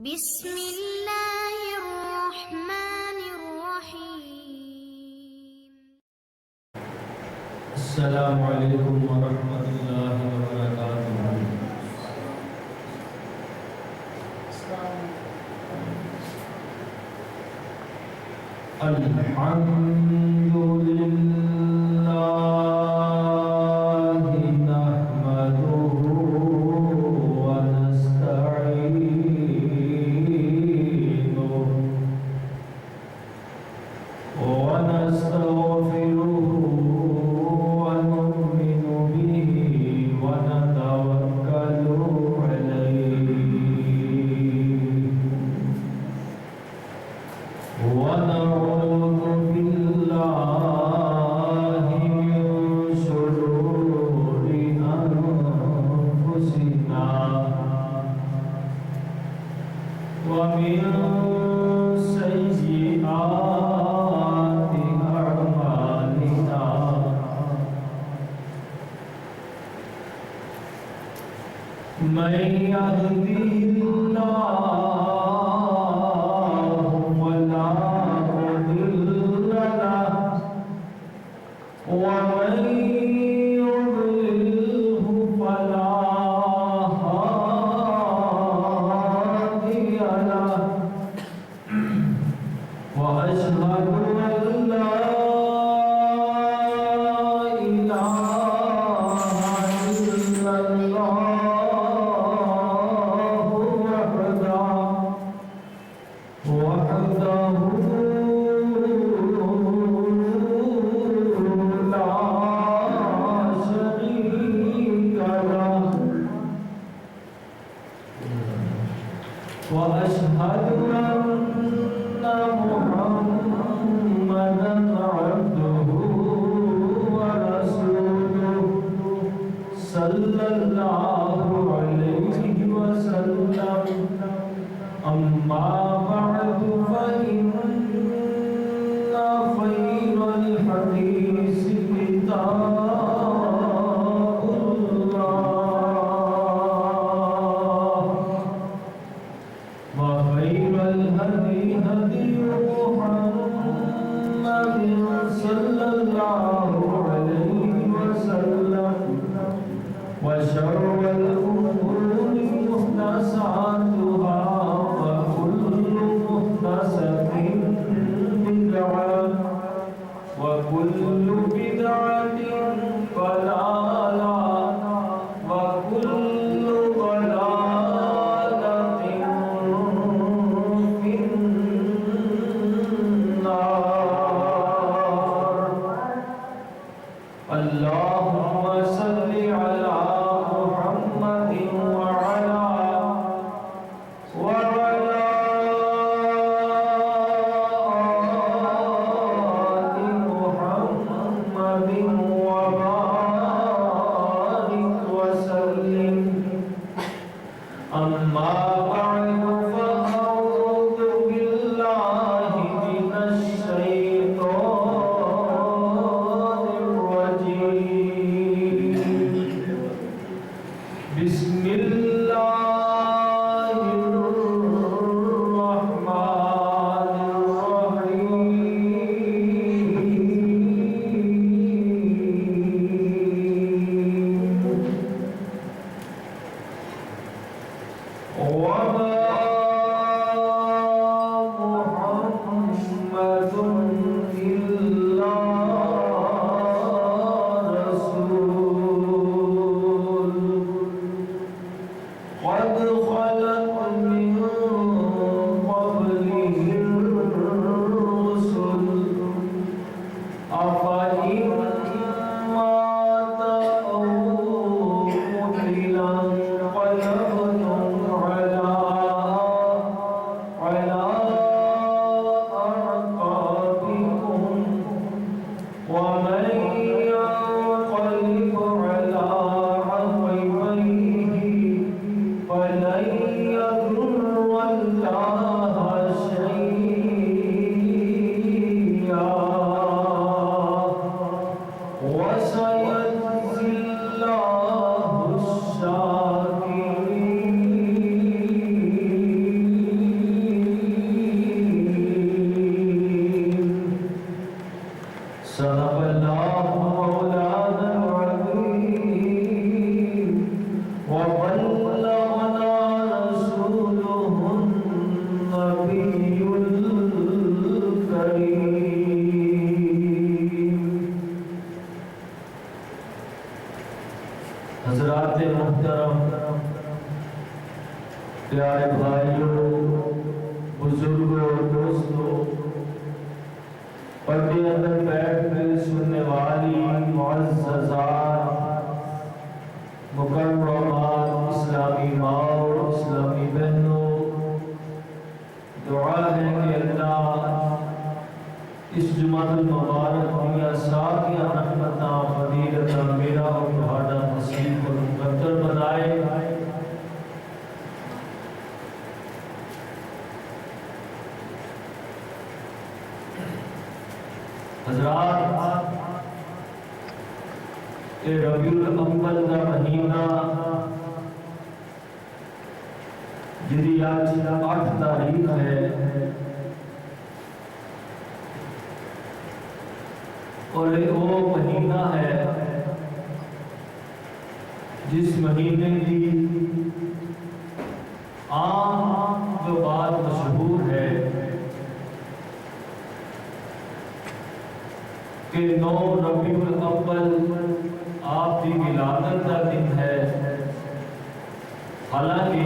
بسم اللہ الرحمن الرحیم۔ السلام علیکم ورحمۃ اللہ وبرکاتہ۔ الحمد للہ نحمدہ ونستعینہ ونستغفرہ ونؤمن به ونتوکل علیہ ونعوذ باللہ من شرور انفسنا ومن سیئات اعمالنا من يهده الله فلا مضل له ومن يضلله فلا هادي له وأشهد أن لا إله إلا الله وحده لا شريك له وأشهد أن محمدا عبده ورسوله صلى الله عليه وسلم أما بعد فإن خير الحديث كتاب الله وخير الهدي هدي محمد صلى الله عليه وسلم وشر الأمور محدثاتها وكل محدثة بدعة وكل بدعة ضلالة وكل ضلالة في النار۔ اللهم صل على محمد حضرات کہ ربیع الاول کا مہینہ جدی آج 8 تاریخ ہے اور وہ مہینہ ہے جس مہینے کی عام جو بات مشہور ہے کہ 9 ربیع الاول آپ کی ولادت کا دن ہے، حالانکہ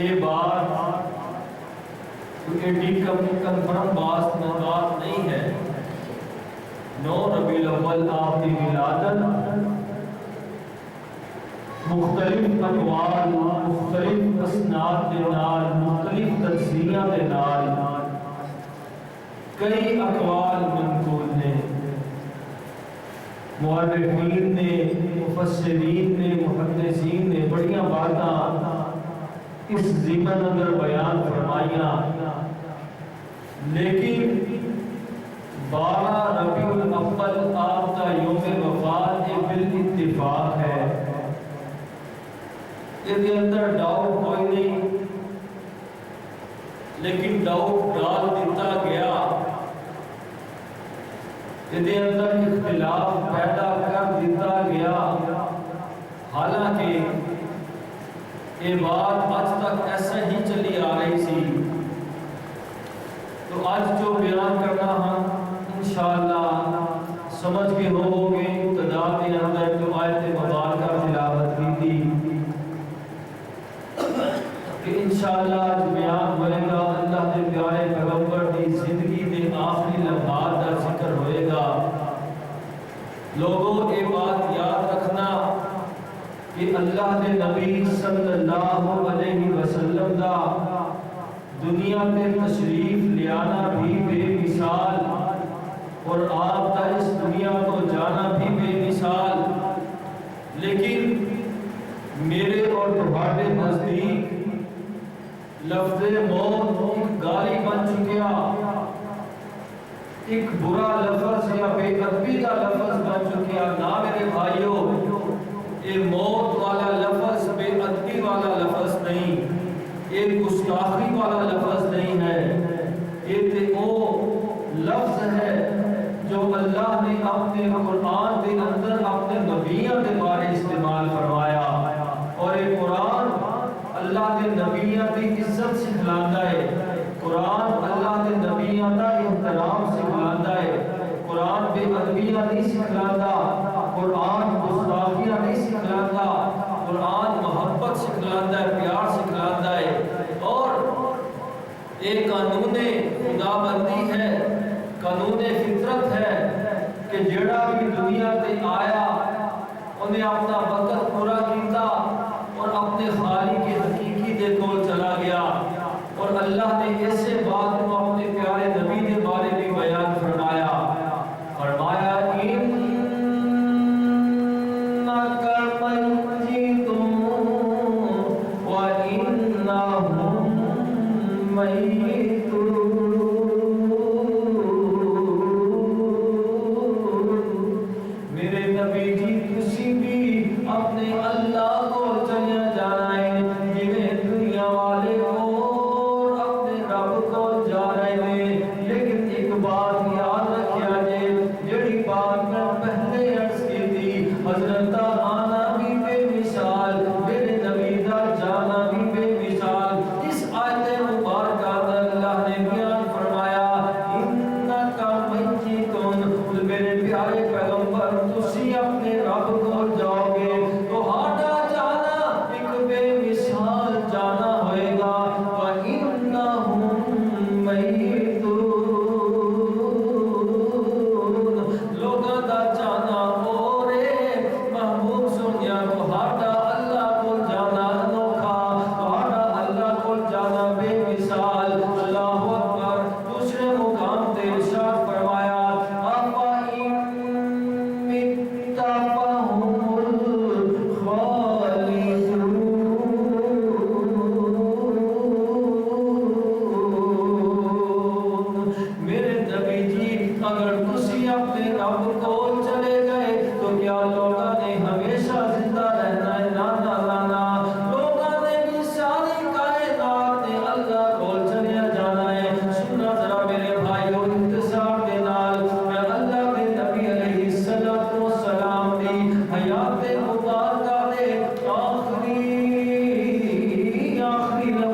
یہ بات ایڈی کنفرم بات نہیں ہے۔ 9 ربیع الاول آپ کی ولادت مختلف اقوال، مختلف اسناد کے نال، مختلف تجزیہ کے نال کئی اقوال منقول نے، مؤرخین نے، مفسرین نے، محدثین نے بڑیاں باتاں اس ضمن اندر بیان فرمائیاں، لیکن 12 ربیع الاول آپ کا یوم وفات بالاتفاق ہے، اس کے اندر ڈاؤٹ کوئی نہیں، لیکن ڈاؤٹ ڈال دیتا گیا، اس کے اندر اختلاف پیدا کر دیتا گیا، حالانکہ یہ بات آج تک ایسا ہی چلی آ رہی تھی۔ تو آج جو بیان کرنا ہم انشاءاللہ سمجھ کے ہو گے، ابتدا کے اندر جو آیت مبارکہ تلاوت کی تھی کہ انشاءاللہ آج بیان ہوئے گا اللہ کے پیارے پیغمبر کی زندگی کے آخری لمحات کا ذکر ہوئے گا۔ لوگوں یہ بات یاد رکھنا کہ اللہ کے نبی صلی اللہ علیہ وسلم کا دنیا میں تشریف لے آنا بھی بے مثال اور آپ کا اس دنیا کو جانا بھی بے مثال، لیکن میرے اور تمہارے نزدیک لفظ موت ایک گالی بن چکیا، ایک برا لفظ یا بے ادبی کا لفظ بن چکیا۔ نہ میرے بھائیوں، یہ موت والا لفظ بے ادبی والا لفظ نہیں، یہ گستاخی والا لفظ نہیں ہے، یہ وہ لفظ ہے جو اللہ نے اپنے قرآن کے اندر اپنے نبیوں کے بارے استعمال فرمایا، اور یہ قرآن اللہ کے نبیوں کی عزت سکھلاتا ہے، قرآن اللہ کے نبیوں کا احترام سکھلاتا ہے، قرآن بے ادبیاں نہیں سکھلاتا، قرآن گستاخیاں نہیں سکھلاتا، قرآن محبت سکھلاتا ہے، پیار سکھلاتا ہے، اور ایک قانون خدا بندی ہے، قانون فطرت ہے کہ جڑا بھی دنیا تے آیا انہیں اپنا وقت پورا کیتا اور اپنے خالق کے حقیقی دے کول چلا گیا، اور اللہ نے ایسے بات کو اپنے پیارے نبی کے بارے میں بیان فرمایا اللہ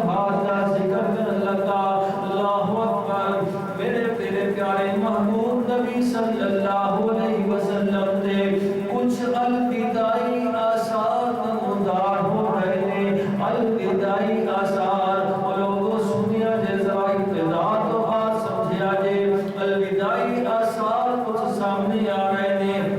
صفات کا ذکر کرنے لگا. اللہ اکبر. میرے پیارے پیارے محبوب نبی صلی اللہ علیہ وسلم نے کچھ الوداعی آثار نمودار ہو رہے ہیں. الوداعی آثار لوگوں سنیا جے ذرا ابتدا تو بات سمجھیا جے. الوداعی آثار کچھ سامنے آ رہے ہیں.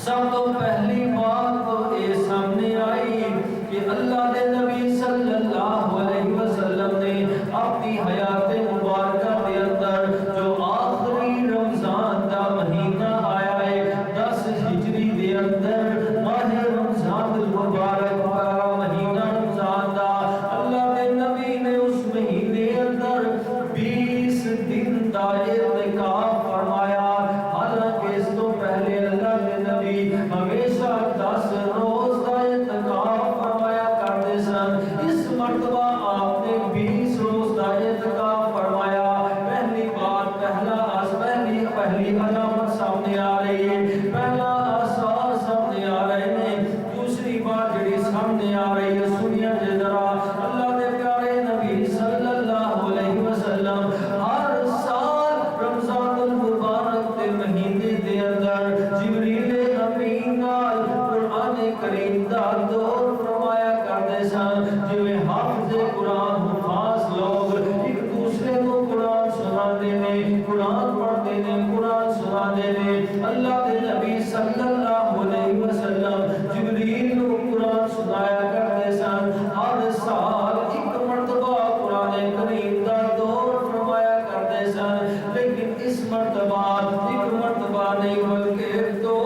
سب تو پہلی بات تو یہ سامنے آئی کہ اللہ دے نبی صلی اللہ علیہ وسلم نے اپنی حیات مبارکہ کے اندر جو آخری رمضان کا مہینہ آیا ہے 10 ہجری دے اندر ماہ رمضان المبارک کا مہینہ رمضان دا اللہ دے نبی نے اس مہینے اندر 20 دن دا اعتکاف فرمایا. حالانکہ اس تو پہلے اللہ دے نبی ہمیشہ 10 روز کا اعتکاف فرمایا کرتے سن. اس مرتبہ آپ نے 20 روز کا اعتکاف فرمایا. پہلی بات پہلی علامت سامنے آ رہی ہے. پہلا آثار سامنے آ رہے ہیں. دوسری بات جڑی سامنے آ رہی ہے سنیا جے ذرا اللہ دے پیارے نبی صلی اللہ علیہ وسلم ہر سال رمضان المبارک کے مہینے دے اندر جبریل امین نال قرآن کریم دا دور فرمایا کرتے سن. جویں حافظ قرآن حفاظ لوگ ایک دوسرے کو قرآن سناتے ہیں, قرآن پڑھتے ہیں, قرآن سناتے ہیں. اللہ کے نبی صلی اللہ علیہ وسلم جبریل کو قرآن سنایا کرتے سن. ہر سال ایک مرتبہ قرآن کریم دا دور فرمایا کرتے سن. لیکن اس مرتبہ ایک مرتبہ نہیں بلکہ 2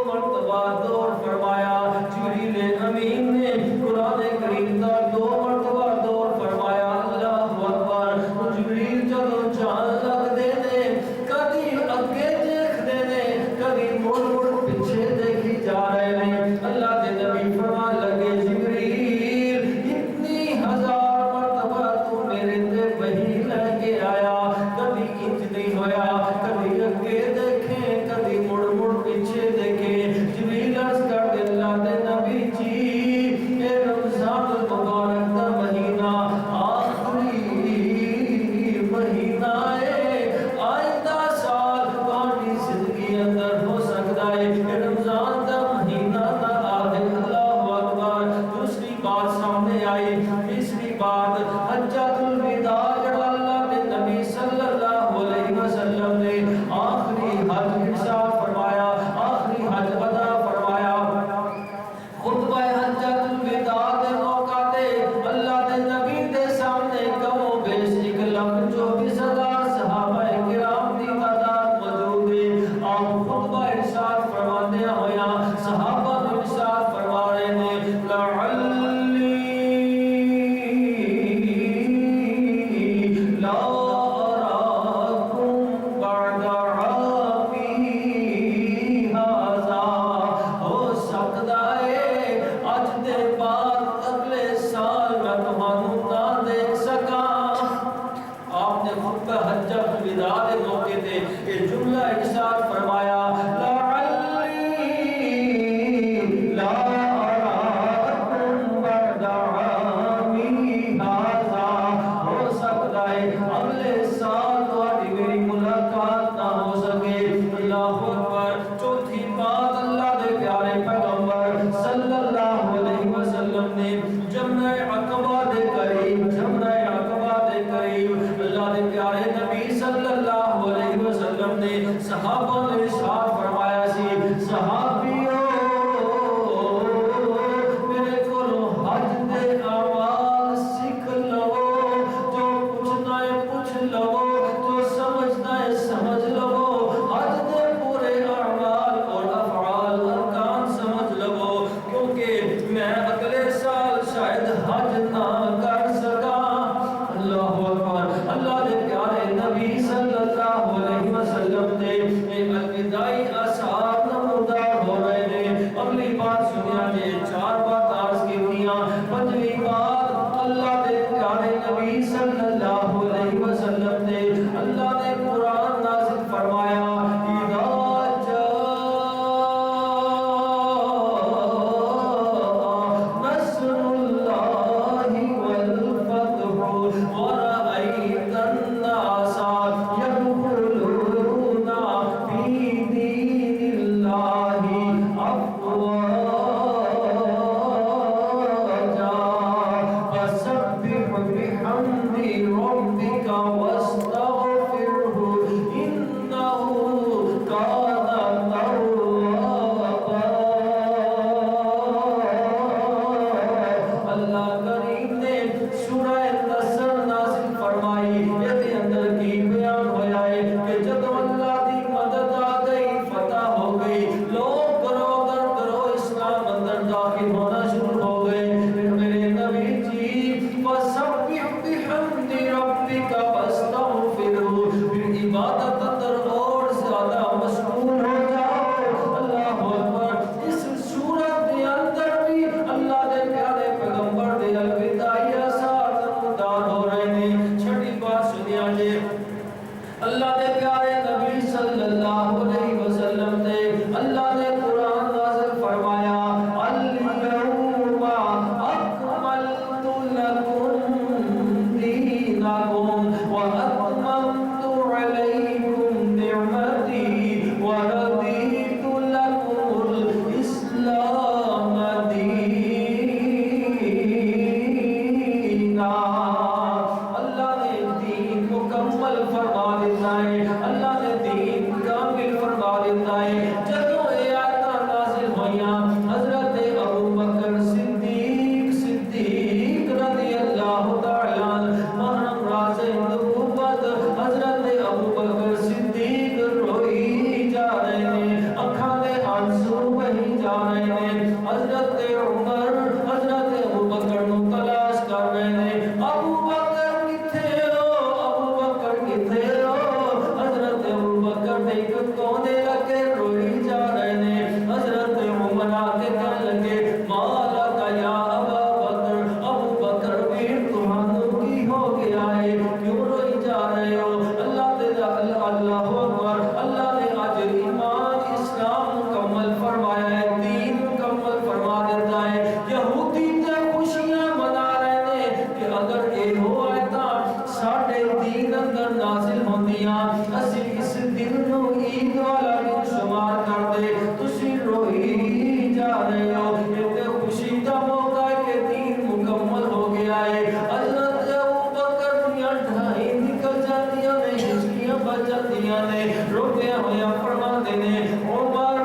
مرتبہ دور فرمایا. جبریل امین نے قرآن کریم دا 2 مرتبہ دور فرمایا. اللہ اکبر. جبریل جدوں جان لگ دے نے کبھی اگے دیکھ دے نے کبھی مڑ مڑ پیچھے دیکھی جا رہے ہیں. اللہ دے نبی فرمان لگے جبریل اتنی 1000 مرتبہ تو میرے تے وحی لے کے آیا, کبھی انج نہیں ہویا, کبھی اگے دیکھیں کبھی مڑ مڑ پیچھے دیکھیں. جبریل عرض کر دے اللہ دے نبی جی اے رمضان المبارک دا مہینہ آخری مہینہ ہے. آئندہ سال تہاڈی زندگی اندر ہو سکتا ہے کہ رمضان دا مہینہ نہ آئے. اللہ اکبر. دوسری بات سامنے آئی. تیسری بات حجۃ الوداع جڑا اللہ کے نبی صلی اللہ علیہ وسلم نے آخری حج ارشاد فرمایا, آخری حج ادا فرمایا. خطبہ حجۃ الوداع دے موقع تے اللہ دے نبی دے سامنے کم و بیش 1,24,000 صحابہ کرام دی تعداد موجود ہے. آپ خطبہ ارشاد فرماتے ہویا صحابہ کو ارشاد فرما رہے ہیں لعلی لا اراکم بعد عامی ھذا. ہو سکتا ہے اج دے بعد اگلے سال میں تمہانوں نہ دیکھ سکاں. آپ نے خطبہ حجۃ الوداع دے موقع تے یہ جملہ ارشاد فرمایا لعلی لا اراکم بعد عامی ھذا. ہو سکتا ہے اگلے سال تمہاری میری ملاقات نہ ہو سکے. اللہ اکبر. چوتھی بات اللہ دے پیارے پیغمبر صلی اللہ علیہ وسلم نے جمرہ عقبہ دے قریب اللہ دے پیارے نبی صلی اللہ اگر ਇਹੋ ਆਇਤਾਂ ਸਾਡੇ دین ਅੰਦਰ ਨਾਜ਼ਿਲ ਹੁੰਦੀਆਂ ਅਸੀਂ ਇਸ ਦਿਨ ਨੂੰ ਈਦ ਵਾਲਾ ਦਿਨ ਸ਼ੁਮਾਰ ਕਰਦੇ ਤੁਸੀਂ ਰੋਈ ਜਾ ਰਹੇ ਹੋ ਇਹ ਤੇ ਖੁਸ਼ੀ ਦਾ ਮੌਕਾ ਹੈ کہ دین مکمل ہو گیا ہے حضرت ابوبکر ਦੀਆਂ ਢਾਈ ਨਿਕਲ ਜਾਂਦੀਆਂ ਨੇ ਹਿਚਕੀਆਂ ਵੱਜ ਜਾਂਦੀਆਂ ਨੇ ਰੋਕਿਆ ਹੋਇਆ ਫਰਮਾਉਂਦੇ ਨੇ ਉਮਰ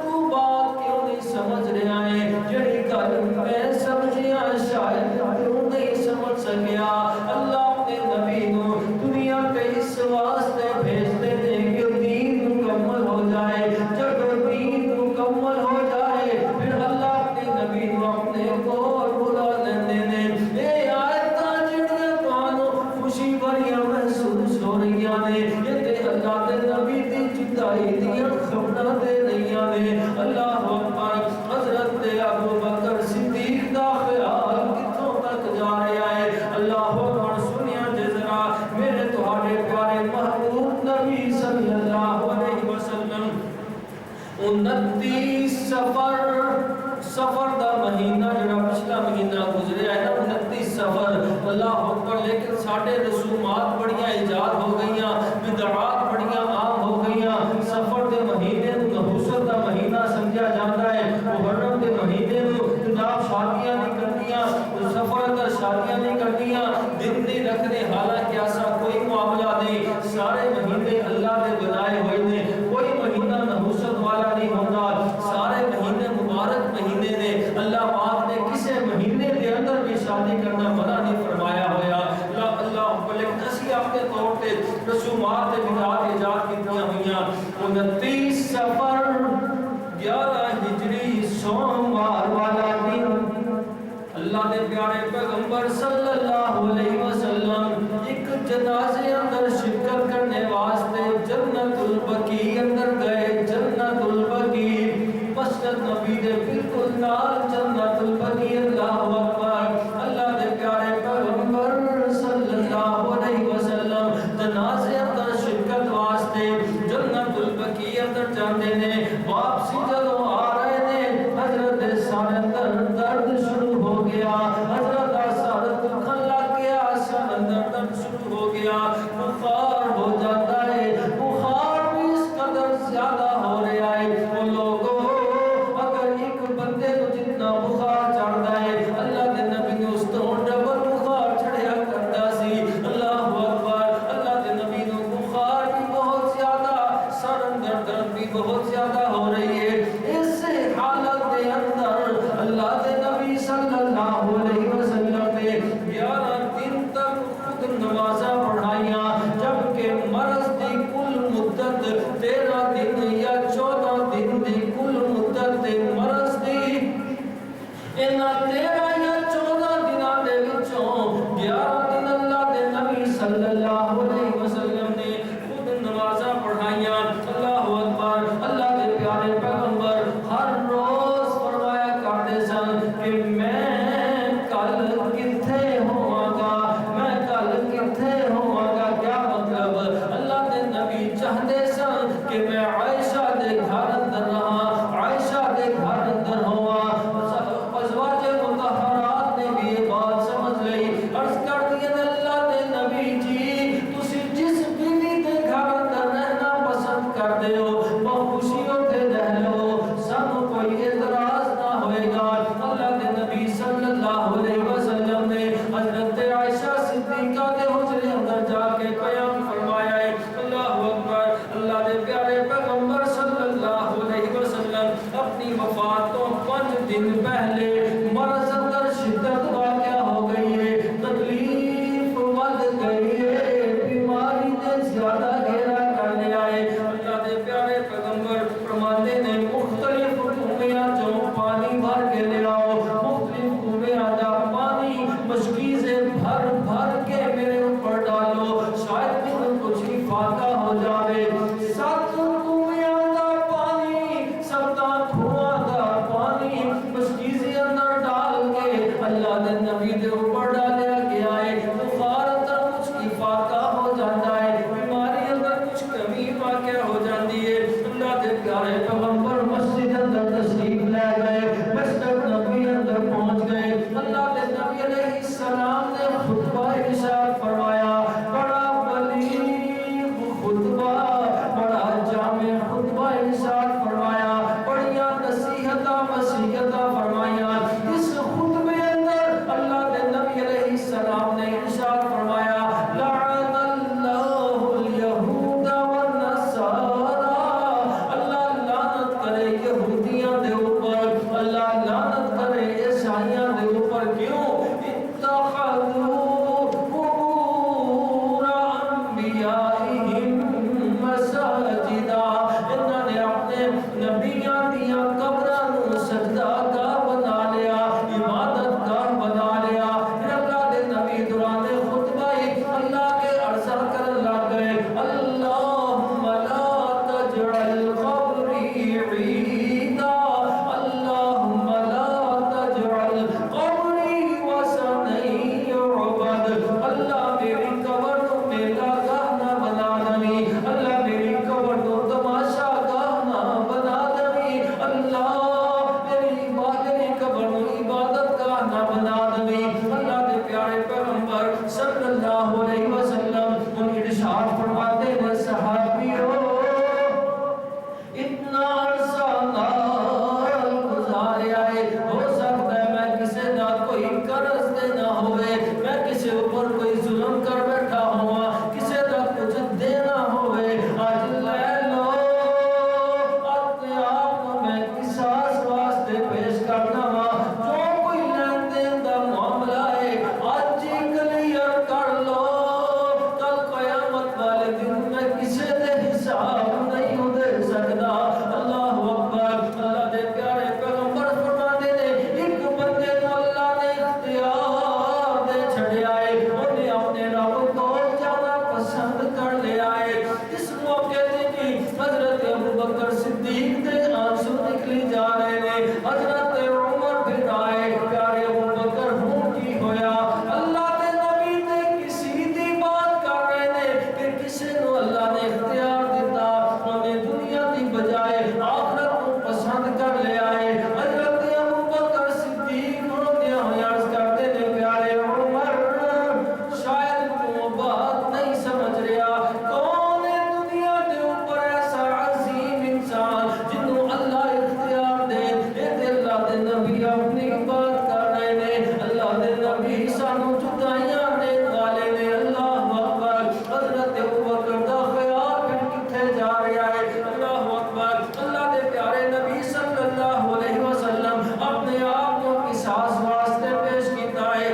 ਤੂੰ ਬਾਤ ਕਿਉਂ ਨਹੀਂ ਸਮਝ ਰਿਹਾ ਹੈ ਜਿਹੜੀ ਗੱਲ ਮੈਂ ਸਮਝਿਆ ਸ਼ਾਇਦ ਤੂੰ نہیں سمجھ سکیا اللہ اپنے نبی نو دنیا کے اس واسطے بھیجتے تھے کہ دین مکمل ہو جائے جب دین مکمل ہو جائے پھر اللہ اپنے نبی نو اپنے کول بلا لیندے نے اے آیتاں جڑیاں تانوں خوشی بھریاں محسوس ہو رہیاں نے یہ تے اللہ دے نبی دی جدائی دیاں خبراں دے رہیاں نے اللہ اکبر حضرت ابوبکر صدیق دا خیال کتھوں تک جا رہا ہے اللہ اکبر سنیا جزرا میرے تہاڈے پیارے محبوب نبی صلی اللہ علیہ وسلم 29 سفر دا مہینہ جڑا پچھلا مہینہ گزریا ہے نا 29 سفر اللہ اکبر لیکن ساڈے رسومات بڑیاں ایجاد ہو گئیاں بدعات بڑیاں عام ہو گئیاں سفر دے مہینے نوں نحوست دا مہینہ سمجھا جاتا ہے محرم دے مہینے نوں جناب شادیاں نہیں کرنیاں سفر اندر شادیاں نہیں کرنیاں دن نہیں رکھنے حالانکہ ایسا کوئی معاملہ نہیں سارے مہینے اللہ نے بنائے ہوئے نے کوئی مہینہ نحوست والا نہیں ہوتا سارے مہینے مبارک مہینے نے اللہ پاک نے کسی مہینے کے اندر بھی شادی کرنا منع نہیں فرمایا ہوا اللہ لیکن اسی اپنے طور پہ رسومات بدعات ایجاد کیتیاں ہوئیاں 29 سفر 11 ہجری سوموار والا دن اللہ نے پیارے پیغمبر صلی اللہ علیہ وسلم ایک جنازے اندر شرکت کرنے واسطے جنت البقیع اندر گئے جنت البقیع مسجد نبی دے بالکل نال جنت البقیع اللہ اکبر اللہ دے پیارے پیغمبر صلی اللہ علیہ وسلم جنازے اندر شرکت واسطے جنت البقیع اندر جاندے نے واپسی جدوں آ رہے نے حضرت سارے اندر درد شروع ہو گیا حضرت سارے دکھن لگ گیا سارے اندر درد شروع ہو گیا بخار ہو جاتا ہے بخار بھی اس قدر زیادہ ہو رہا ہے وہ لوگوں اگر ایک بندے کو جتنا بخار چڑھتا ہے اللہ کے نبی نے اس تو ڈبل بخار چڑھیا کرتا سی اللہ اکبر اللہ کے نبی نے بخار بھی بہت زیادہ سر اندر درد بھی بہت زیادہ ہو رہی ہے اس حالت کے اندر اللہ کے نبی صلی اللہ علیہ وسلم نے 11 دن تک خود نمازاں پڑھائیاں جبکہ مرض دی کل مدت 13 دن یا 14 دن دی کل مدت مرض دی انہاں 13 یا 14 دناں دے وچوں 11 دن اللہ دے نبی صلی اللہ علیہ وسلم نے خود نمازاں پڑھائیاں اللہ اکبر اللہ دے پیارے پیغمبر ہر روز فرمایا کرتے سن کہ میں کل کتھے ہوواں گا میں کل کتھے ہوواں گا کیا مطلب اللہ دے نبی چاہتے سن کہ میں عائشہ دے گھر اندر رہاں عائشہ دے گھر اندر ہواں ازواج مطہرات نے بھی یہ بات سمجھ لئی عرض کر دیا اللہ دے نبی جی تسی جس بیوی دے گھر اندر رہنا پسند کرتے ہو بہت خوشیوں سے رہ لو سب کوئی اعتراض نہ ہوئے گا اللہ کے نبی صلی اللہ علیہ وسلم نے حضرت عائشہ صدیقہ کے حجرے اندر جا کے قیام فرمایا ہے اللہ اکبر اللہ کے پیارے پیغمبر صلی اللہ علیہ وسلم اپنی وفات تو 5 دن پہلے مرض اندر شدت واقع ہو گئی ہے تکلیف بڑھ گئی ہے بیماری نے زیادہ گھیرا کر لیا ہے اللہ کے پیارے پیغمبر فرماتے نے مختلف کنویاں جو پانی بھر کے لے آؤ مختلف کنویاں دا پانی مشکیزیں بھر بھر کے میرے اوپر ڈالو شاید مجھے کچھ ہی فائدہ ہو جاوے 7 کنویاں دا پانی 7 کنواں دا پانی مشکیزیں اندر ڈال کے اللہ دے نبی دے اوپر ڈالیا گیا ہے بخار اندر کچھ کی فائدہ ہو جاتا ہے بیماری اندر کچھ کمی واقع ہو جاتی ہے اللہ دے پیارے پیغمبر مسجد اندر تشریف لے گئے مسجد نبی اندر پہنچ گئے اللہ دے نبی علیہ السلام نے خطبہ ارشاد فرمایا، بڑا بلیغ خطبہ، بڑا جامع خطبہ ارشاد فرمایا، بڑیاں نصیحتاں وصیتاں فرمائیاں۔ اس خطبے اندر اللہ کے نبی علیہ السلام نے ارشاد فرمایا، لعن اللہ الیہود والنصارى، اللہ لعنت کرے یہودیاں دے اوپر، اللہ لعنت کرے عیسائیاں دے اوپر۔ کیوں؟ اتخذوا قبور انبیائہم مساجدا، انہوں نے اپنے نبیاں دیاں قبراں نو سجدہ گاہ بنا لیا، عبادت گاہ بنا لیا۔ پھر اللہ دے نبی دوران خطبہ اللہ کے عرضہ کرن لگ گئے، اللہم لا تجعل قبری عیدا، اللہم لا تجعل قبری وثنی یعبد، اللہ میری قبر نو میلا گاہ نہ بنا دمی، اللہ میری قبر نو تماشا گاہ نہ بنا دمی، اللہ میری قبر نو عبادت گاہ نہ بنا دمی۔ اللہ دے پیارے پیغمبر صلی اللہ علیہ وسلم ان ارشاد فرماتے ہیں، صحابیوں اتنا عرصہ نال گزاریا ہے، ہو سکتا ہے میں کسی دا کوئی قرض دینا ہوئے، میں کسی اوپر کوئی ظلم کر بیٹھا ہوا، کسی دا کچھ دینا ہوئے، آج لے لو اپنے آپ کو میں قصاص واسطے پیش کرنا وا، جو کوئی لین دین دا معاملہ ہے آج ہی کلیئر کر لو، کل قیامت والے دن میں کسی دے حساب نہیں ہو دے سکتا۔ اللہ اکبر۔ اللہ دے پیارے پیغمبر فرماتے نے، ایک بندے کو اللہ نے اختیار دے چھڑیا ہے، انہیں اپنے رب کو جانا پسند کر لیا ہے۔ اس موقع تے کی حضرت ابوبکر صدیق دے آنسو نکلی جا رہے نے، حضرت عمر پھر آئے، پیارے ابوبکر ہوں کی ہویا؟ اللہ دے نبی تے کسی دی بات کر رہے نے کہ کسی نو اللہ نے اختیار دیتا، انہیں دنیا دی بجائے آخرت کو پسند کر لیا ہے۔ حضرت ابوبکر صدیق روندے ہوئے عرض کرتے نے، پیارے عمر شاید تو بات نہیں سمجھ رہا، کون ہے دنیا دے اوپر ایسا عظیم انسان جنہوں اللہ اختیار دے؟ اے اللہ دے نبی اپنی بات کر رہے نے، اللہ دے نبی سانو جدائیاں دین والے نے۔ اللہ اکبر۔ حضرت ابوبکر دا خیال پھر کتھے جا رہا ہے؟ اللہ اکبر۔ اللہ دے پیارے نبی صلی اللہ علیہ وسلم اپنے آپ کو قصاص واسطے پیش کیتا ہے۔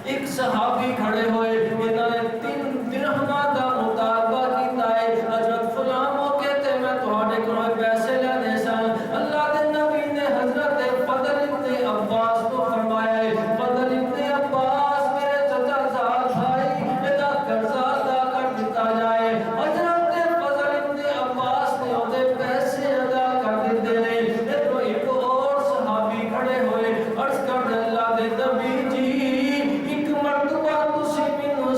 ایک صحابی کھڑے ہوئے، انہوں نے 3 درہماں دا مطالبہ کیتا ہے، حضرت فلاں موقع تے میں تہاڈے کولوں پیسے لینے سن۔ اللہ دے نبی نے حضرت فضل ابن عباس کو فرمایا ہے، فضل ابن عباس میرے چچا زاد بھائی، ادا قرضہ ادا کر دیتا جائے۔ حضرت فضل ابن عباس نے اودے پیسے ادا کر دیتے نے۔ ادھر ایک اور صحابی کھڑے ہوئے، عرض کر اللہ دے نبی جی، ایک مرتبہ تسی مینوں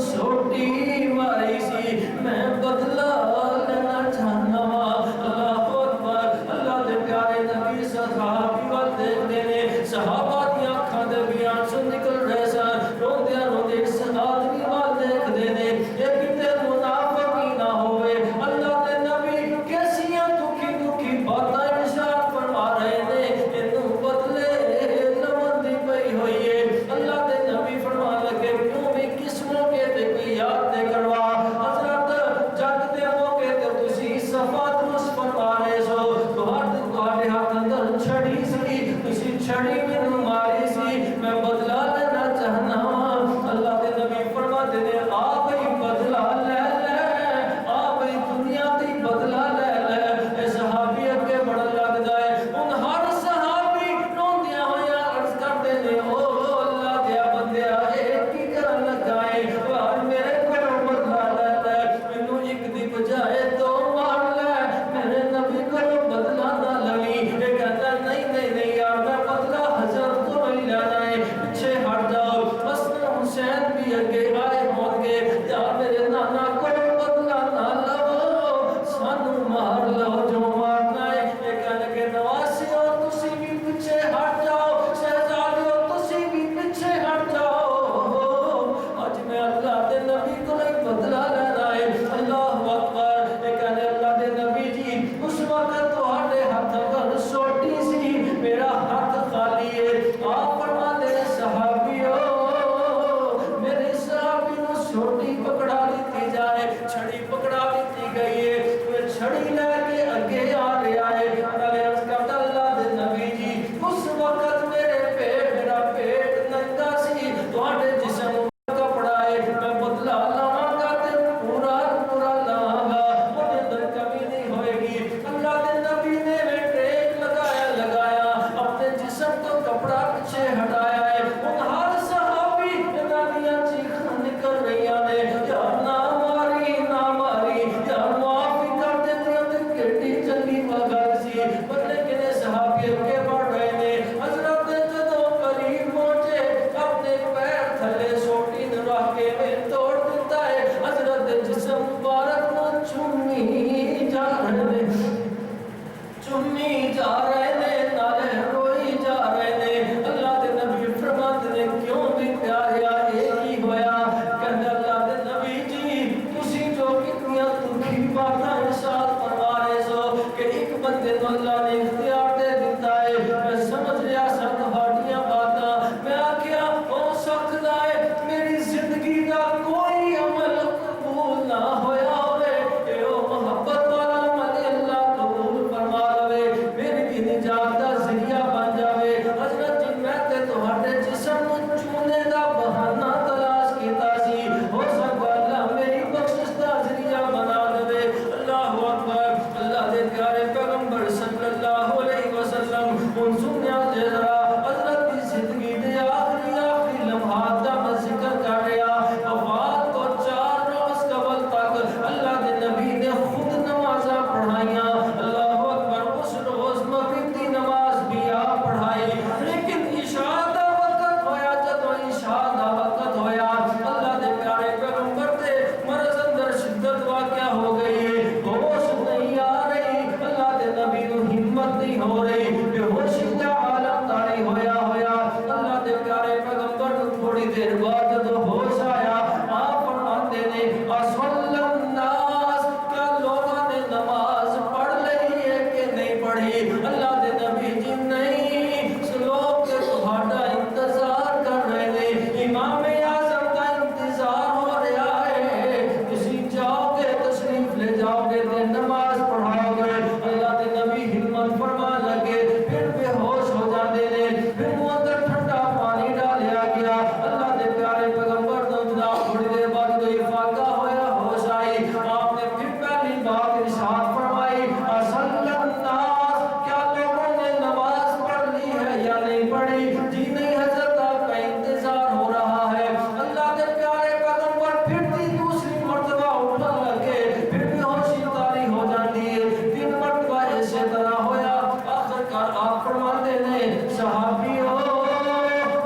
دیر بعد جب ہوش آیا آپ فرماتے نے اصلی الناس، کیا لوگوں نے نماز پڑھ لی ہے کہ نہیں پڑھی؟ اللہ دے نبی جی نہیں، لوگ تہاڈا انتظار کر رہے نے، امام اعظم کا انتظار ہو رہا ہے، تسی جاؤ گے تشریف لے جاؤ گے تے نماز پڑھاؤ گے۔ اللہ دے نبی ہمت فرما لگے، پھر بے ہوش ہو جاندے نے، پھر منہ اندر ٹھنڈا پانی ڈالیا گیا۔ اللہ دے پیارے پیغمبر نے جناب تھوڑی دیر بعد کوئی فاقہ ہویا، ہوش آئی، آپ نے پھر پہلی بات ارشاد فرمائی اصلی الناس، کیا لوگوں نے نماز پڑھ لی ہے یا نہیں پڑھی؟ جی نہیں حضرت، آپ کا انتظار ہو رہا ہے۔ اللہ دے پیارے پیغمبر پھر دوسری مرتبہ اٹھن لگے، پھر بھی ہوشی طاری ہو جاتی ہے، 3 مرتبہ اسی طرح ہویا۔ آخر کار آپ فرماتے ہیں صحابیوں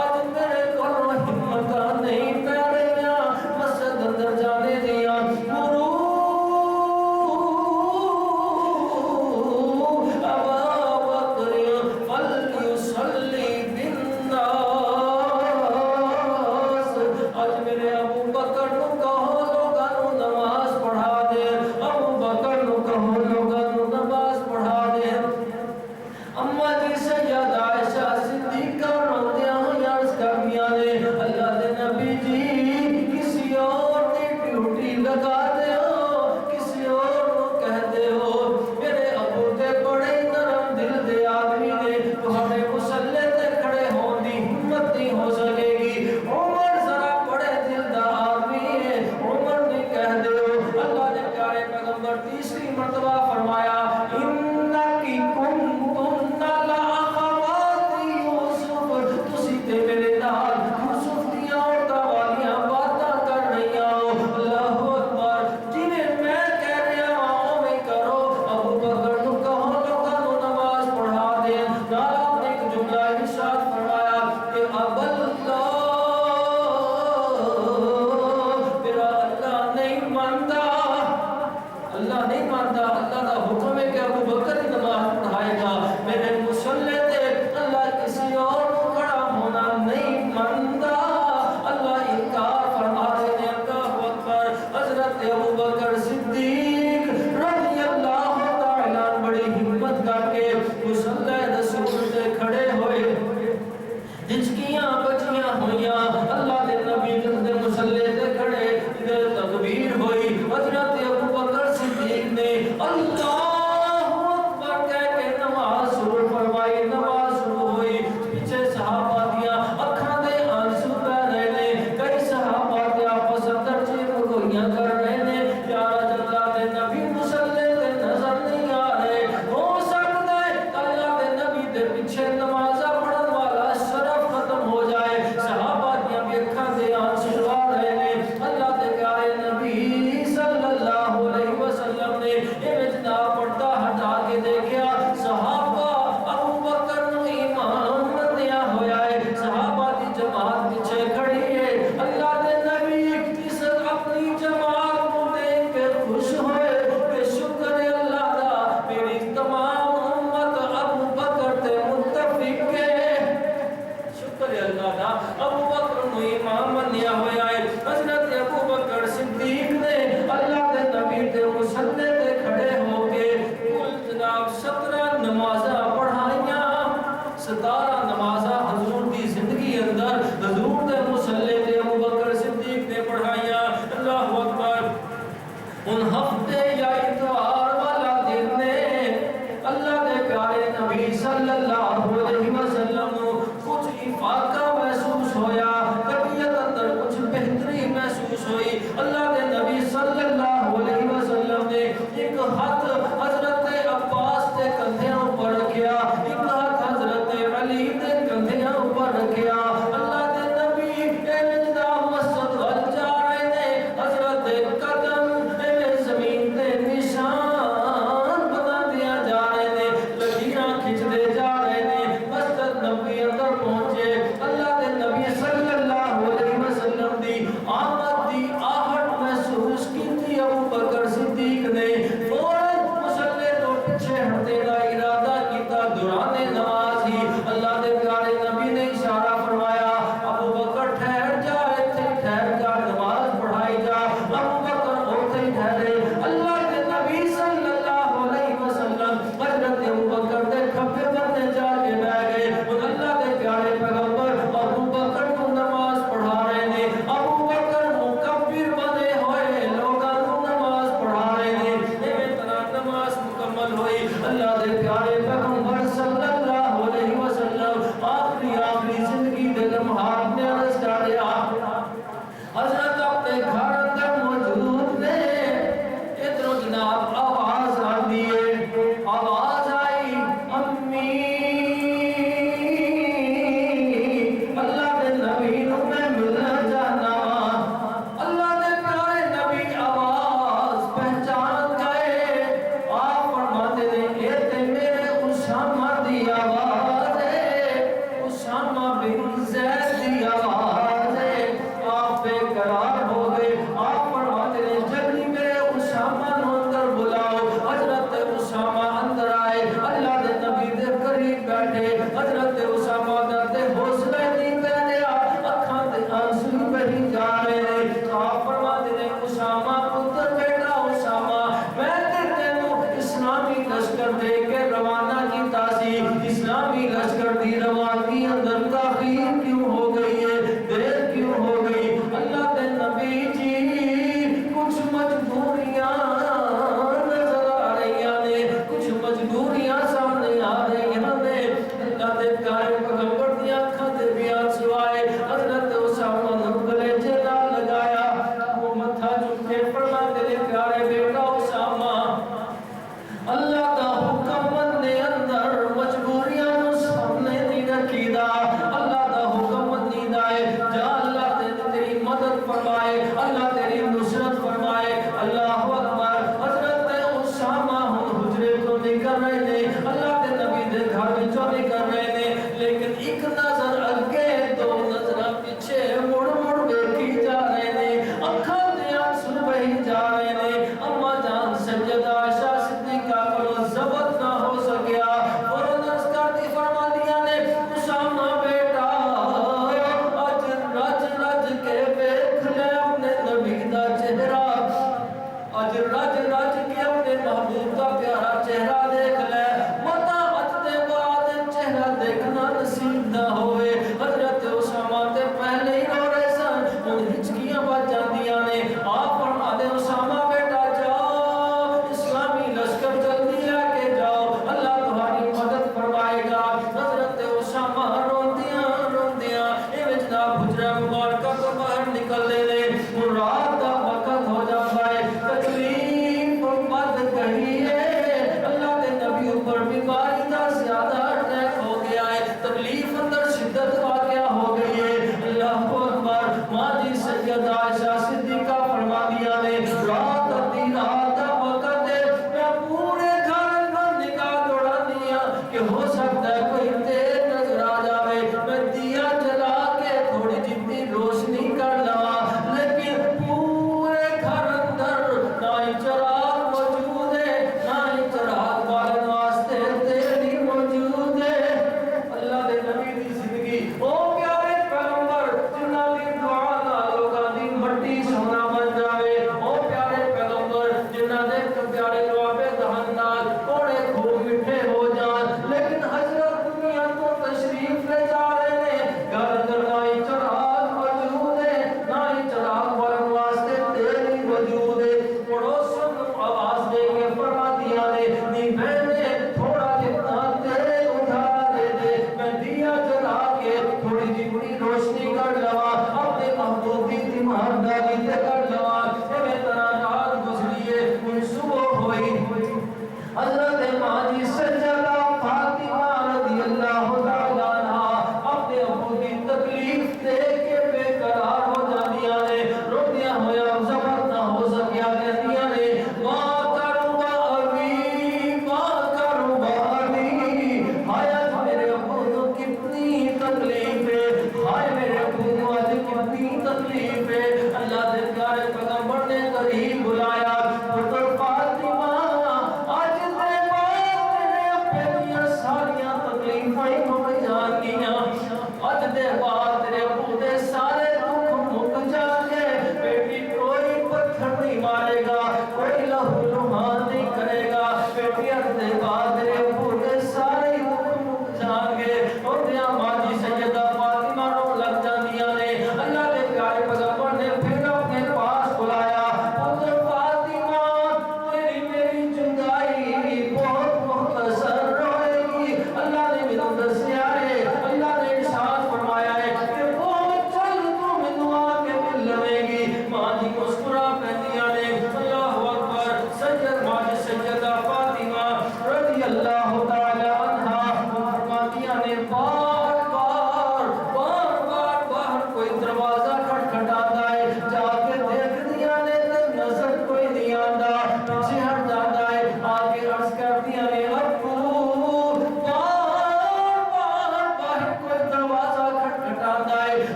آج میرے کو ہمت نہیں پہ رہی مسجد اندر جانے دیا، مرو ابا بکر فلیصلی بالناس، آج میرے ابو بکر نو کہو لوگاں نو نماز پڑھا دے، ابو بکر نو کہو لوگاں نو نماز پڑھا دے۔ اما جی سیدہ عائشہ صدیقہ روندیاں ہوئیں عرض کردیاں نے اللہ دے نبی جی کسی اور دی ڈیوٹی لگا دے ہو، کسی اور کو کہہ دے ہو، میرے ابو تے بڑے نرم دل دے آدمی نے، تہاڈے مصلی تے کھڑے ہون دی ہمت نہیں ہو سکے گی، عمر ذرا بڑے دل دا آدمی ہے، عمر نے کہہ دے ہو۔ اللہ نے پیارے پیغمبر تیسری مرتبہ فرمایا انکی کنتن لاخوات یوسف، تسی تے میرے نال یوسف دیاں عورتاں والیاں باتاں کر رہی ہو۔ اللہ اکبر، جنہیں میں کہہ رہا ہوں اوویں کرو، ابو بکر نو کہو لوگاں نو نماز پڑھا دے۔ نال آپ نے ایک جملہ ارشاد فرمایا کہ اب اللہ، میرا اللہ نہیں مانتا، اللہ نہیں مانتا، اللہ دا حکم ہے کہ ابو بکر ہی نماز پڑھائے گا، میرے مصلی تے اللہ کسی اور کو کھڑا ہونا نہیں مانتا، اللہ انکار فرما رہے ہیں۔ اللہ اکبر، حضرت ابو بکر صدیق رضی اللہ تعالیٰ عنہ بڑی ہمت کر کے مصلی رسول تے کھڑے ہوئے، ہچکیاں بچیاں ہوئیاں، اللہ دے نبی دے مصلی تے کھڑے، ادھر تکبیر ہوئی، حضرت ابو بکر صدیق نے اللہ اکبر کہہ کے نماز شروع فرمائی، نماز شروع ہوئی، پیچھے صحابہ دیا اکھاں دے آنسو بہ رہے نے، کئی صحابہ دے آپس اندر چیخ گوئیاں کر رہے نے، یا رسول اللہ دے نبی مصلی تے نظر نہیں آ رہے، ہو سکتا ہے اللہ دے نبی دے پیچھے نمازہ پڑھن والا شرف ختم ہو جائے، صحابہ دیا بھی اکھاں دے آنسو آ رہے نے۔ اللہ دے پیارے نبی صلی اللہ علیہ وسلم نے یہ جناب پردہ ہٹا کے دیکھا، صحابہ ابو بکر نو امام منیا ہویا ہے، صحابہ دی جماعت پیچھے کھڑی ہے، اللہ دے نبی اس اپنی جماعت کو دیکھ کے خوش ہوئے کہ شکر ہے اللہ دا، میری تمام امت ابو بکر تے متفق ہے، شکر ہے اللہ دا، ابو بکر نو امام منیا ہویا ہے۔ حضرت ابو بکر صدیق نے اللہ دے نبی دے مصلی تے کھڑے ہو کے کل جناب 17 نمازاں پڑھائیاں، 17 نمازاں حضور دی زندگی اندر حضور دے مصلی تے ابو بکر صدیق نے پڑھائیاں۔ اللہ اکبر، ان ہفتے یا اتوار والا دن نے اللہ دے پیارے نبی صلی اللہ علیہ وسلم نو کچھ افاقہ محسوس ہویا، طبیعت اندر کچھ بہتری محسوس ہوئی۔ اللہ دے نبی صلی اللہ علیہ وسلم نے ایک ہاتھ حضرت عباس دے کندھیاں اوپر رکھیا، ایک ہاتھ حضرت علی دے کندھیاں اوپر رکھیا۔ اللہ دے نبی جناب مسجد وال جا رہے نے، حضرت قدم زمین تے نشان بنا دیا جا رہے نے، لکیراں کھچدے جا رہے نے، مسجد نبی اندر پہنچے، اللہ دے نبی صلی اللہ علیہ وسلم دی آمد دی آہٹ محسوس کی تھی، ابو بکر صدیق نے فوراً فرمائے, اللہ تیری نصرت فرمائے. اللہ اکبر. حضرت اسامہ حجرے تو نکل رہے نے, اللہ کے نبی دے گھر وچوں نکل رہے نے, لیکن ایک نظر اگے دو نظر پیچھے مڑ مڑ ویکھی جا رہے نے, اکھاں دے آنسو بہی جا رہے نے. اما جان سیدہ عائشہ صدیقہ کو ضبط نہ ہو سکیا, فوراً عرض کرتی فرما دیا نے, اسامہ بیٹا اج رج رج کے ویکھ لے اپنے نبی دا چہرہ, اج رج رج کے اپنے محبوب کا پیارا چہرہ دیکھ لے, متا اج دے بعد چہرہ دیکھنا نصیب نہ ہوئے. حضرت اسامہ تے پہلے ہی رو رہے سن, ہن ہچکیاں بج جاندیاں نے. آپ فرما دے اسامہ بیٹا جاؤ, اسلامی لشکر جلدی لے کے جاؤ, اللہ تمہاری مدد فرمائے گا. حضرت اسامہ روندیاں روندیاں اے جناب حجرہ مبارکہ تو باہر نکل لے. رات دا وقت ہو جاتا ہے, تکلیف بد گئی ہے, اللہ کے نبی اوپر بیماری دا زیادہ اٹیک ہو گیا ہے, تکلیف اندر شدت واقعہ ہو گئی ہے. اللہ اکبر. ماں جی سیدہ عائشہ صدیقہ فرما دیا نے, رات ادھی رات دا وقت ہے, میں پورے گھر پر نگاہ دوڑا دیا کہ ہو سکتا ہے کوئی تیر نظر آ جاوے, میں دیا جلا کے تھوڑی جتنی روشنی کر لوا, لیکن پورے گھر اندر نہ ہی چراغ موجود ہے, نہ ہی چراغ بالن واسطے تیری موجود ہے. اللہ دے نبی دی زندگی, او پیارے پیغمبر جنہاں دی دعا نال لوکاں دی مٹی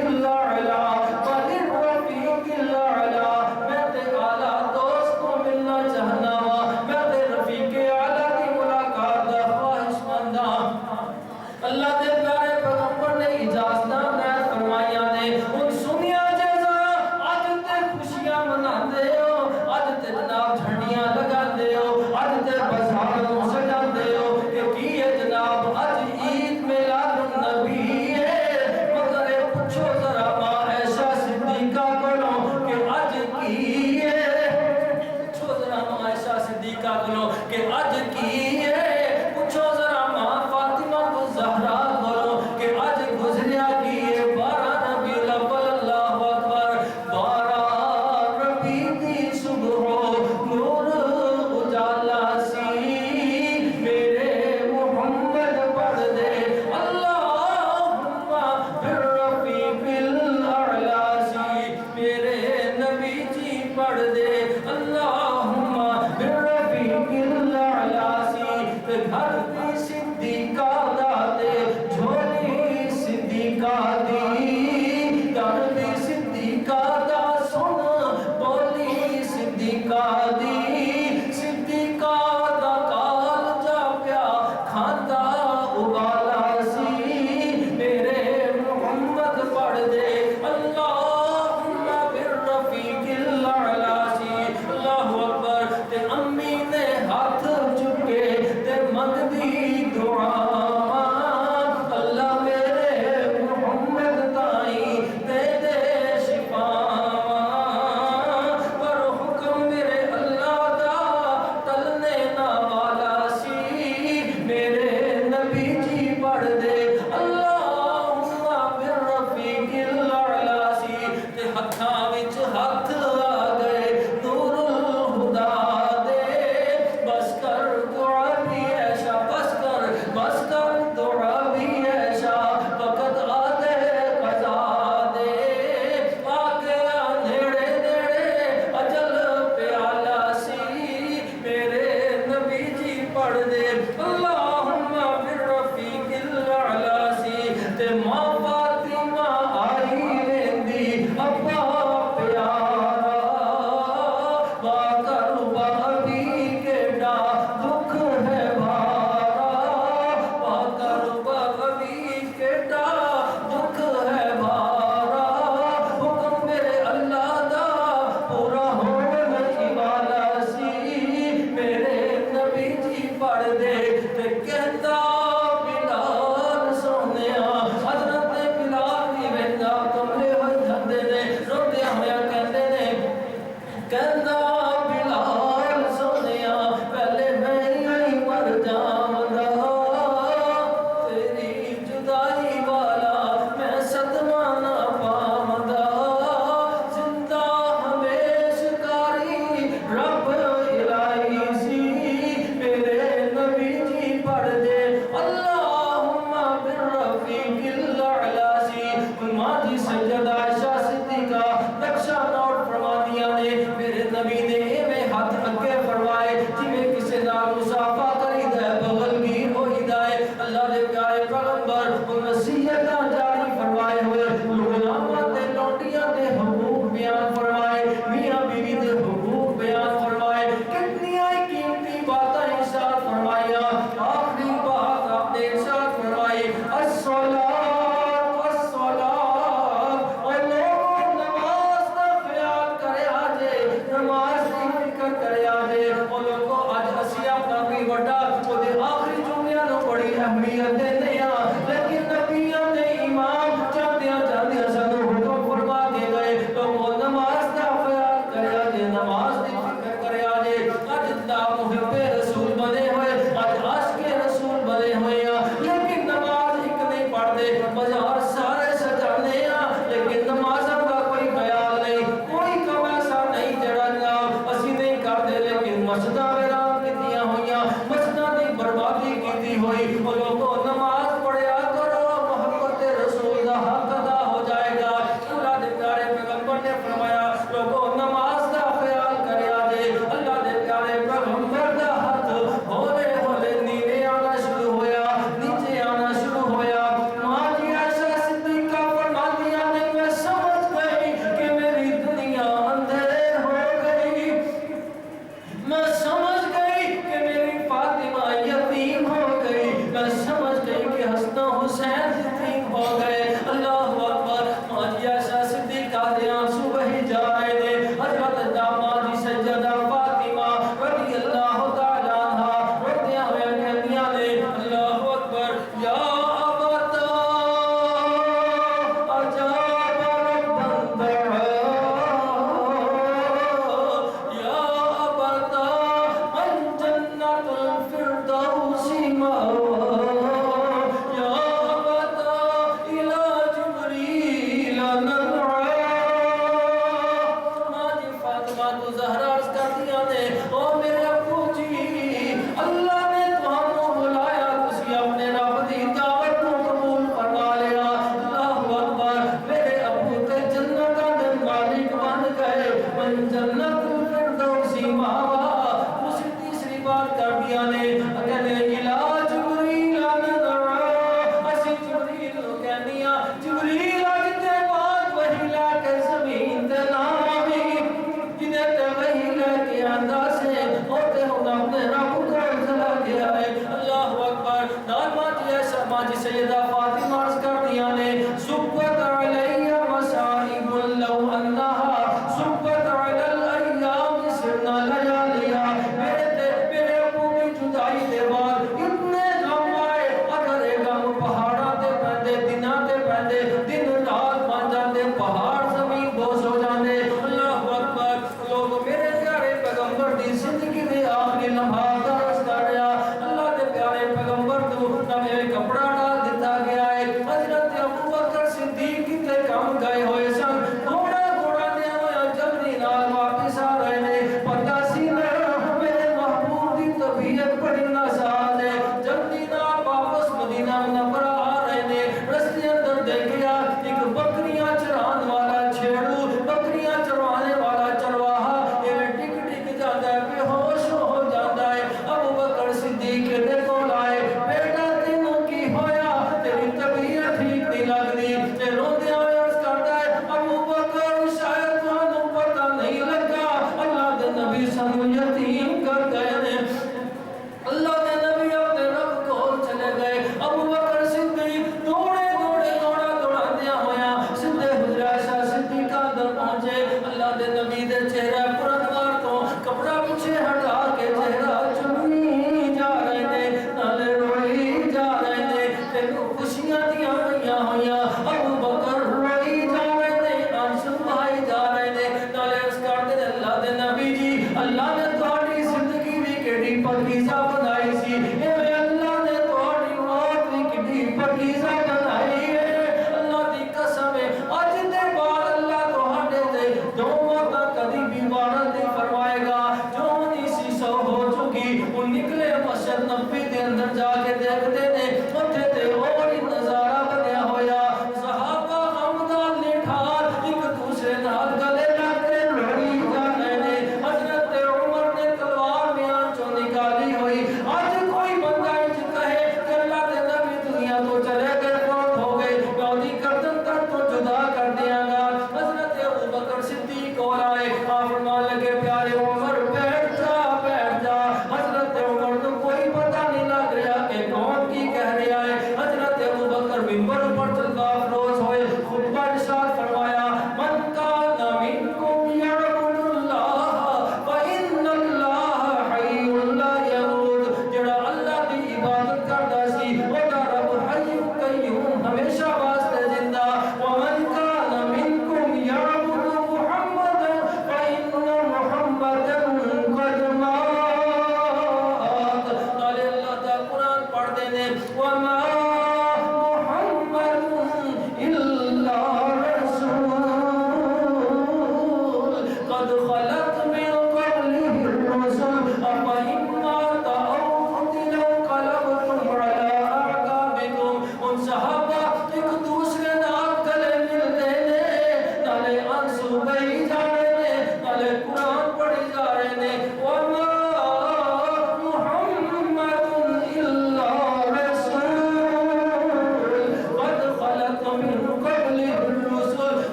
الأعلى وللرفيق الأعلى میں تے اعلیٰ دوست کو ملنا چاہنا وا میں تے رفیق اعلیٰ کی ملاقات دا خواہش مندہ اللہ دے پیارے پیغمبر نے اجازت میں فرمایا نے ان سنیا جیسا اج تے خوشیاں مناندے ہو اج تے جناب جھنڈیاں لگاندے ہو اج تے بازار نوں سجاندے ہو کہ کی ہے جناب اج عید میلاد النبی ہے مگر پوچھو ذرا ماں عائشہ صدیقہ کولوں کہ اج کی ہے پوچھو ذرا ماں عائشہ صدیقہ کولوں کہ اج کی ہے پوچھو ذرا ماں فاطمہ الزہرا کولوں کہ اج گزریا کی ہے 12 ربیع الاول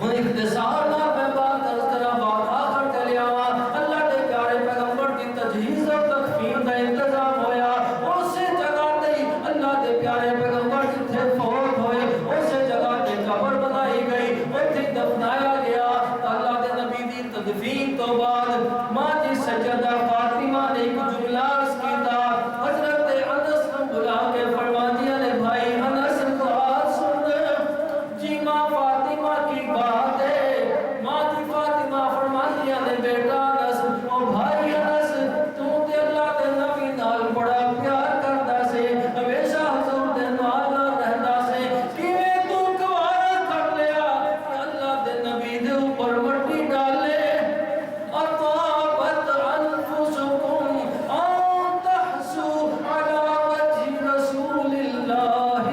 ہن اختصار نال میں بات کرا بات آخر تے لیا اللہ دے پیارے پیغمبر دی تجہیز اور تکفین دا انتظام ہویا اسی جگہ تے اللہ دے پیارے پیغمبر جتھے فوت ہوئے اسی جگہ تے قبر بنائی گئی اوتھے دفنایا گیا اللہ دے نبی دی تدفین تو بعد ماں جی سیدہ فاطمہ نے ایک جملہ عرض کیتا حضرت انس کو بلا کے فرمایا نے بھائی انس بات سن جی ماں فاطمہ کی بات ہے ماں جی فاطمہ فرمایا نے بیٹا انس او بھائی انس تو تے اللہ دے نبی نال بڑا پیار کردا سے ہمیشہ حضور دے نال رہندا سے کیویں تو گوارا کر لیا کہ اللہ دے نبی دے اوپر مٹی ڈالے اطابت انفسکم ان تحسوا علی وجه رسول اللہ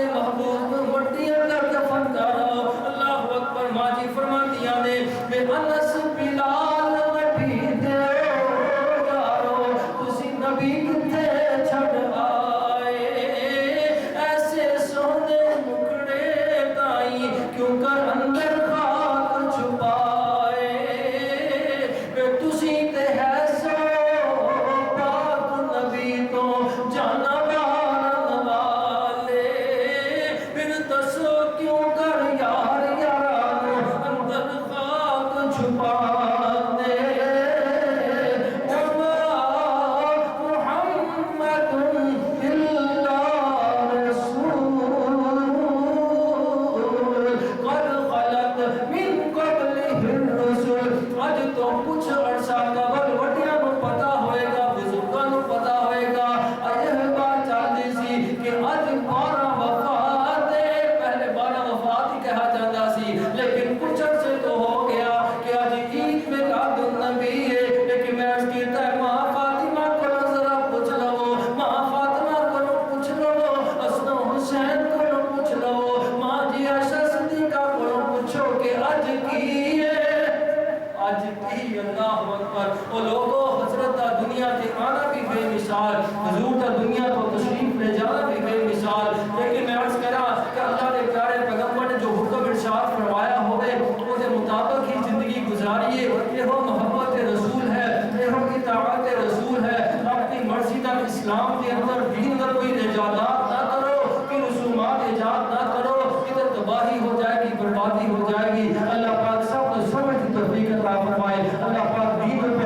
محبوب مٹی اندر دفن کرو اللہ اکبر ماجی فرماندیاں نے بے انس بلال نبی دے یارو تسی نبی کتے چھڑ آئے ایسے سونے مکڑے تائی کیوں کر اندر خاک چھپائے بے تسی تے ہے سو پاک نبی تو جانا حضور کا دنیا کو تشریف لے جانا بھی بے مثال لیکن میں عرض کرا کہ اللہ کے پیارے پیغمبر نے جو حکم ارشاد فرمایا ہوئے وہ کے مطابق ہی زندگی گزاریے یہ ہو محبت رسول ہے یہ ہو اطاعت رسول ہے اپنی مرضی تک اسلام کے اندر دین کا کوئی ایجادات نہ کرو کہ رسومات ایجاد نہ کرو ادھر تباہی ہو جائے گی بربادی ہو جائے گی اللہ پاک سب کو سمجھ توفیق عطا فرمائے اللہ پاک دین